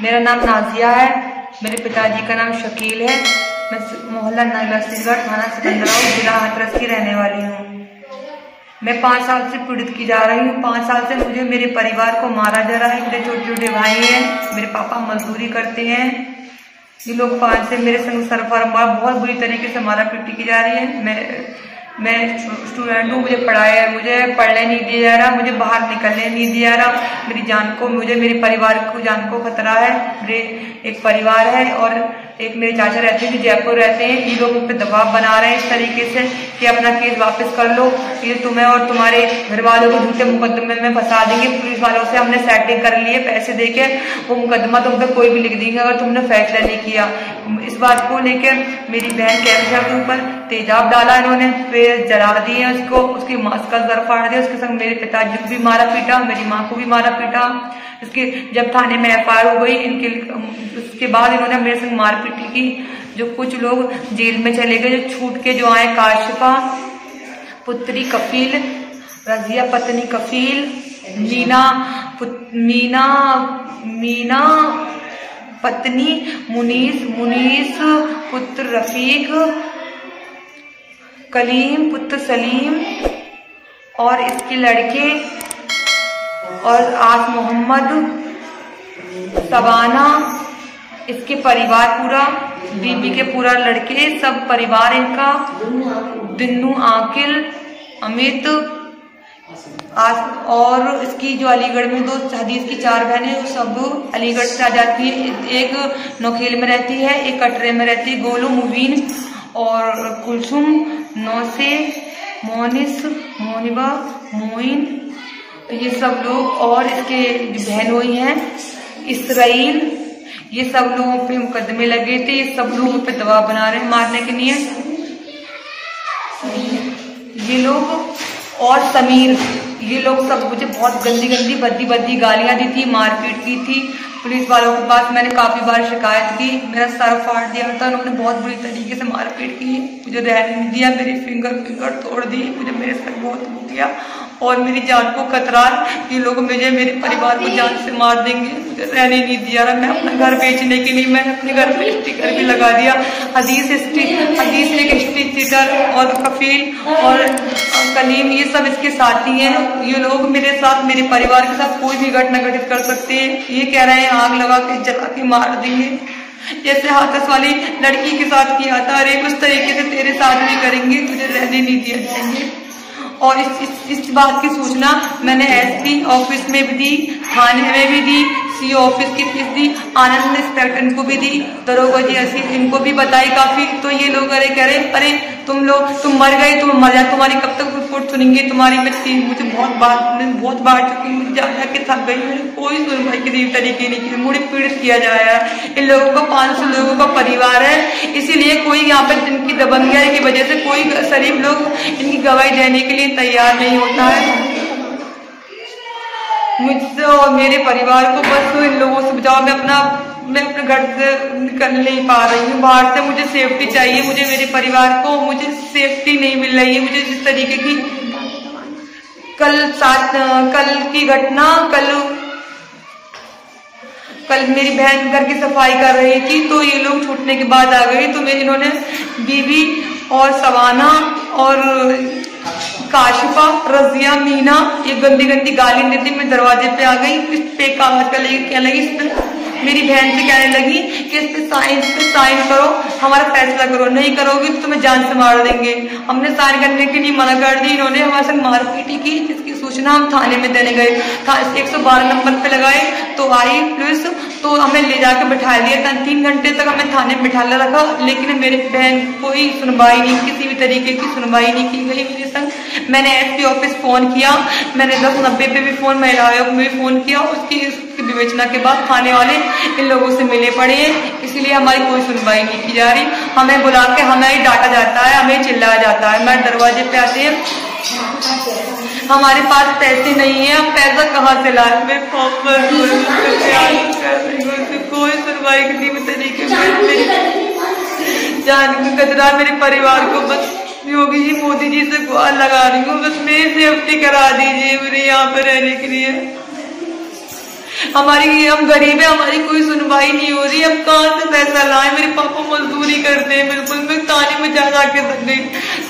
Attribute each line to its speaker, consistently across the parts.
Speaker 1: मेरा नाम नाजिया है। मेरे पिताजी का नाम शकील है। मैं मोहल्ला नगलसीगढ़, थाना सिकंदराबाद, जिला हाथरस की रहने वाली हूँ। मैं 5 साल से पीड़ित की जा रही हूँ। 5 साल से मुझे मेरे परिवार को मारा जा रहा है। मेरे छोटे छोटे भाई हैं, मेरे पापा मजदूरी करते हैं। ये लोग 5 से मेरे संग सरफराज बहुत बुरी तरीके से मारा पीटी की जा रही है। मैं स्टूडेंट हूँ, मुझे पढ़ने नहीं दिया जा रहा, मुझे बाहर निकलने नहीं दिया जा रहा। मेरे परिवार को जान को खतरा है। मेरे एक परिवार है और एक मेरे चाचा रहते हैं जो जयपुर रहते हैं। ये लोग मुझ पर दबाव बना रहे हैं इस तरीके से कि अपना केस वापस कर लो, ये तुम्हें और तुम्हारे घर वालों को झूठे मुकदमे में फंसा देंगे। पुलिस वालों से हमने सेटिंग कर ली है, पैसे देके वो मुकदमा तुम पे कोई भी लिख देंगे अगर तुमने फैसला नहीं किया। इस बात को लेकर मेरी बहन कैप्चा के ऊपर तेजाब डाला इन्होंने, फिर जला दिए उसको, उसकी मास्क का सर फाड़ दिया। उसके संग मेरे पिताजी को भी मारा पीटा, मेरी माँ को भी मारा पीटा। इसके जब थाने में FIR हो गई उसके बाद इन्होंने मेरे संग मारपीट की। जो कुछ लोग जेल में चले गए, जो छूट के जो आए, काशिफा पुत्री कफील, रजिया पत्नी कफील, मीना पत्नी मुनीस पुत्र रफीक, कलीम पुत्र सलीम और इसके लड़के और आस मोहम्मद, सबाना, इसके परिवार पूरा, बीबी के पूरा लड़के सब परिवार इनका, दिन्नू, आकिल, अमित और इसकी जो अलीगढ़ में 2 हदीस की 4 बहनें, वो सब अलीगढ़ से आ जाती है। एक नौखेल में रहती है, एक कटरे में रहती है, गोलू, मुबीन और कुलसुम, नौसे, मोनिस, मोनिबा, मोइन, ये सब लोग और इसके जो बहन हुई हैं इसराइल, ये सब लोगों पे मुकदमे लगे थे। ये सब लोगों पे दबाव बना रहे हैं मारने के लिए ये लोग। और समीर, ये लोग सब मुझे बहुत गंदी भद्दी गालियां दी थी, मारपीट की थी। पुलिस वालों के पास मैंने काफी बार शिकायत की, मेरा सर फाड़ दिया था उन्होंने, बहुत बुरी तरीके से मारपीट की, मुझे रहने नहीं दिया, मेरी फिंगर तोड़ दी, मुझे मेरे सर बहुत हो गया और मेरी जान को खतरा। ये लोग मुझे मेरे परिवार को जान से मार देंगे, मुझे रहने नहीं दिया रहा। मैं अपना घर बेचने के लिए मैंने अपने घर पे स्टिकर भी लगा दिया। हदीस एक स्टिकर और कफील और कलीम, ये सब इसके साथी हैं। ये लोग मेरे साथ, मेरे परिवार के साथ कोई भी घटना घटित कर सकते हैं। ये कह रहे हैं आग लगा के जला के मार देंगे, जैसे हाथरस वाली लड़की के साथ किया था। अरे उस तरीके से तेरे साथ भी करेंगे, तुझे रहने नहीं दिया जाएंगे। और इस बात की सूचना मैंने SP ऑफिस में भी दी, थाने में भी दी, CO ऑफिस की फीस दी, आनंद इंस्पेक्टर को भी दी, दरोगा जी इनको भी बताई काफी। तो ये लोग कह रहे अरे तुम मर गए, तुम मर जाए, तुम्हारी कब तक रिपोर्ट सुनेंगे, तुम्हारी मुझे बहुत बार चुकी, मुझे जाके थक गई, मैंने कोई सुनवाई किसी तरीके नहीं की, मुझे पीड़ित किया जा रहा है। इन लोगों का 500 लोगों का परिवार है, इसीलिए कोई यहाँ पर इनकी दबंगियां की वजह से कोई शरीफ लोग इनकी गवाही देने के लिए तैयार नहीं होता है। मुझसे और मेरे परिवार को बस इन लोगों से बचाओ। मैं अपने घर से निकल नहीं पा रही हूँ, बाहर से मुझे सेफ्टी चाहिए, मुझे मेरे परिवार को मुझे सेफ्टी नहीं मिल रही है। मुझे जिस तरीके की कल की घटना, कल मेरी बहन घर की सफाई कर रही थी तो ये लोग छूटने के बाद आ गए, तो इन्होंने बीबी और सवाना और काशिफा, रजिया, मीना, ये गंदी गाली देती। मैं दरवाजे पे आ गई, इस पे कागज का लेके कहने लगी, इस पे मेरी बहन से कहने लगी कि इस पे साइन करो, हमारा फैसला करो, नहीं करोगी तो तुम्हें जान से मार देंगे। हमने साइन करने के लिए मना कर दी, इन्होंने हमारे साथ मारपीटी की, जिसकी सूचना हम थाने में देने गए। 112 नंबर पे लगाए तो आई पुलिस, तो हमें ले जाकर बैठा दिया। 3 घंटे तक हमें थाने में बैठा रखा, लेकिन मेरी बहन कोई सुनवाई नहीं, किसी भी तरीके की सुनवाई नहीं की गई मेरे संग। मैंने SP ऑफिस फोन किया, मैंने 1090 पे भी फोन, महिला आयोग में भी फोन किया। उसकी विवेचना के बाद थाने वाले इन लोगों से मिले पड़े हैं, इसलिए हमारी कोई सुनवाई नहीं की जा रही। हमें बुला के हमें डांटा जाता है, हमें चिल्लाया जाता है। हमारे दरवाजे पे आते हैं, हमारे पास पैसे नहीं है, हम पैसा कहाँ से लाए। मैं कोई सुनवाई किसी भी तरीके से जान की खतरा मेरे परिवार को। बस योगी जी, मोदी जी से गुहार लगा रही हूँ, बस मेरी सेफ्टी करा दीजिए मुझे यहाँ पे रहने के लिए। हम गरीब है, हमारी कोई सुनवाई नहीं हो रही, हम कहाँ से पैसा लाए। मेरे पापा मजदूरी करते हैं, बिल्कुल मैं थाने में जा के थक गई।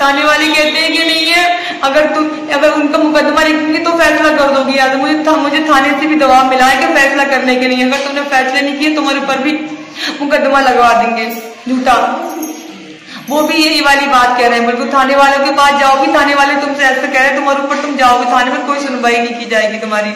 Speaker 1: थाने वाले कहते हैं कि नहीं है, अगर उनका मुकदमा लिखेंगे तो फैसला कर दोगी। यार मुझे थाने से भी दबाव मिला है कि फैसला करने के लिए, अगर तुमने फैसले नहीं किए तुम्हारे ऊपर भी मुकदमा लगवा देंगे झूठा। वो भी यही वाली बात कह रहे हैं, बिल्कुल थाने वालों के पास जाओगी, थाने वाले तुमसे ऐसा कह रहे हैं तुम्हारे ऊपर, तुम जाओगे थाने में, कोई सुनवाई नहीं की जाएगी तुम्हारी।